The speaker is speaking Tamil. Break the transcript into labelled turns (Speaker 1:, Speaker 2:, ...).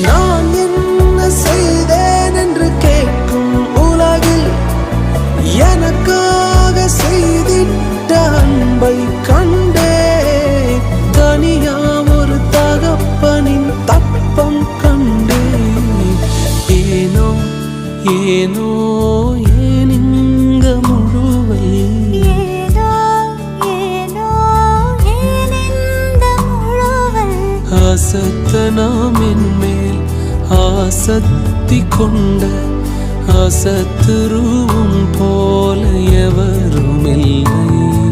Speaker 1: நான் என்ன செய்தேன் என்று கேட்கும் உலகில் எனக்காக செய்திட்ட அன்பை கண்டே. தனியா ஒரு தகப்பனின் தப்பம் கண்டே. ஏனோ ஏனோ ஏன் இங்க முழுவை அசத்தனாம் என்மேல் ஆசத்தி கொண்ட அசத்துருவும் போல எவரும் இல்லை.